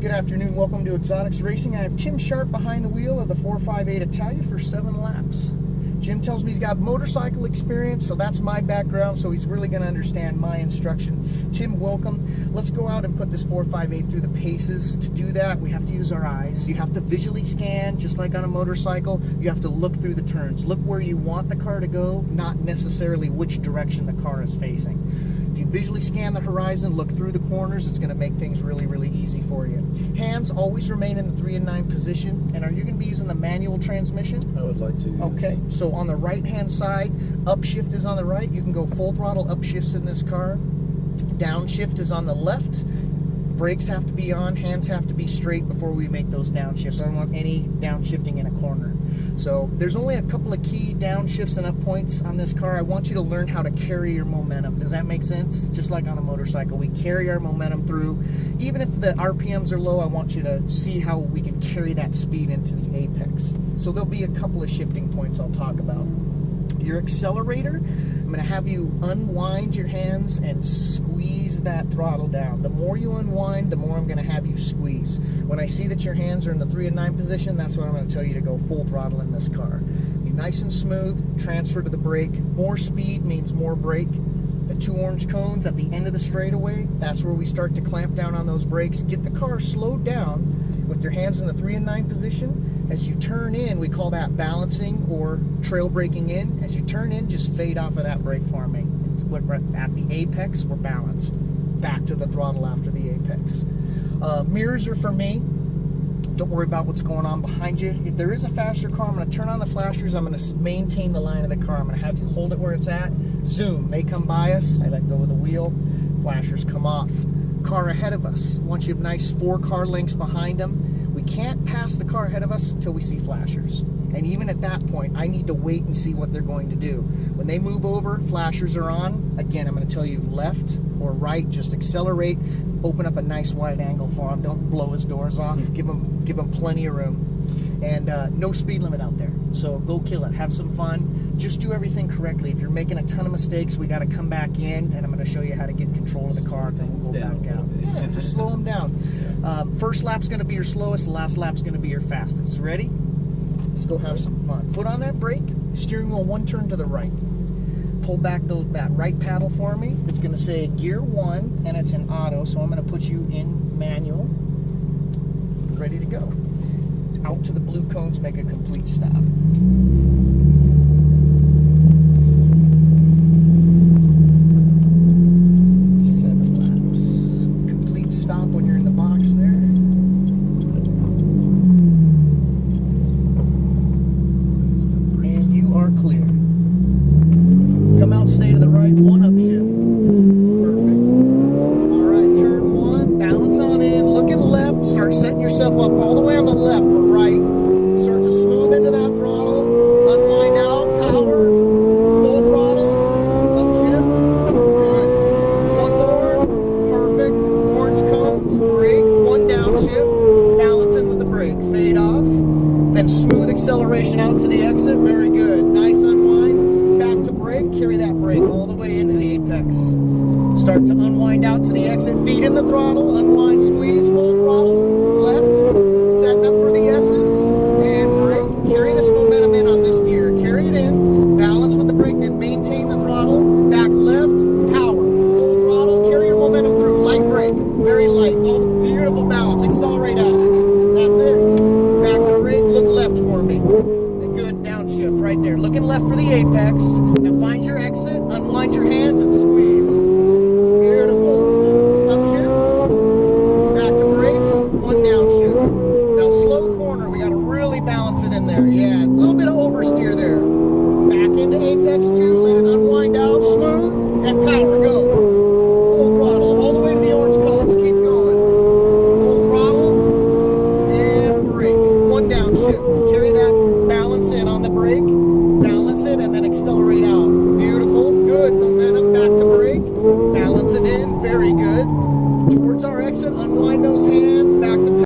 good afternoon. Welcome to Exotics Racing. I have Tim Sharp behind the wheel of the 458 Italia for 7 laps. Jim tells me he's got motorcycle experience, so that's my background, so he's really going to understand my instruction. Tim, welcome. Let's go out and put this 458 through the paces. To do that, we have to use our eyes. You have to visually scan, just like on a motorcycle. You have to look through the turns. Look where you want the car to go, not necessarily which direction the car is facing. If you visually scan the horizon, look through the corners, it's going to make things really, really easy for you. Hands always remain in the 3 and 9 position. And are you going to be using the manual transmission? I would like to. Yes. Okay, so on the right-hand side, upshift is on the right. You can go full throttle upshifts in this car. Downshift is on the left. Brakes have to be on, hands have to be straight before we make those downshifts. I don't want any downshifting in a corner. So there's only a couple of key downshifts and up points on this car. I want you to learn how to carry your momentum. Does that make sense? Just like on a motorcycle, we carry our momentum through. Even if the RPMs are low, I want you to see how we can carry that speed into the apex. So there'll be a couple of shifting points I'll talk about. Your accelerator, I'm going to have you unwind your hands and squeeze that throttle down. The more you unwind, the more I'm going to have you squeeze. When I see that your hands are in the 3 and 9 position, that's when I'm going to tell you to go full throttle in this car. Be nice and smooth, transfer to the brake. More speed means more brake. The 2 orange cones at the end of the straightaway, that's where we start to clamp down on those brakes. Get the car slowed down with your hands in the 3 and 9 position. As you turn in, we call that balancing or trail braking in. As you turn in, just fade off of that brake for me. At the apex, we're balanced. Back to the throttle after the apex. Mirrors are for me. Don't worry about what's going on behind you. If there is a faster car, I'm going to turn on the flashers. I'm going to maintain the line of the car. I'm going to have you hold it where it's at. Zoom may come by us. I let go of the wheel. Flashers come off. Car ahead of us. Once you have nice 4 car lengths behind them, we can't pass the car ahead of us until we see flashers. And even at that point, I need to wait and see what they're going to do. When they move over, flashers are on. Again, I'm going to tell you left or right, just accelerate, open up a nice wide angle for him. Don't blow his doors off. Give him plenty of room. And no speed limit out there. So go kill it. Have some fun. Just do everything correctly. If you're making a ton of mistakes, we got to come back in, and I'm going to show you how to get control of the car, and then we'll go back out. Yeah, just slow them down. First lap's going to be your slowest. The last lap's going to be your fastest. Ready? Let's go have some fun. Foot on that brake. Steering wheel 1 turn to the right. Pull back that right paddle for me. It's going to say gear 1, and it's in auto, so I'm going to put you in manual. Ready to go. Out to the blue cones, make a complete stop. 7 laps. Complete stop when you're in the box there. And you are clear. Come out, stay to the right, 1 upshift. Perfect. All right, turn 1, balance on in, looking left, start setting yourself up all the way on the left for right. Start to smooth into that throttle, unwind out, power, full throttle, upshift, good. 1 more, perfect. Orange cones, brake, 1 downshift, balance in with the brake, fade off, then smooth acceleration out to the exit, very good. Nice unwind, back to brake, carry that brake all the way into the apex. Start to unwind out to the exit, feet in the throttle, unwind, squeeze, full throttle, left, setting up for the S's, and brake. Carry this momentum in on this gear. Carry it in, balance with the brake, then maintain the throttle, back left, power, full throttle, carry your momentum through, light brake, very light, all the beautiful balance, accelerate out. That's it. Back to brake, look left for me. Good, downshift right there. Looking left for the apex. Now find your exit, unwind your hands, and squeeze. Beautiful. Upshift. Back to brakes. 1 downshift. Now slow corner. We got to really balance it in there. Yeah, a little bit of oversteer there. Back into apex 2. Let it unwind out. Smooth and power.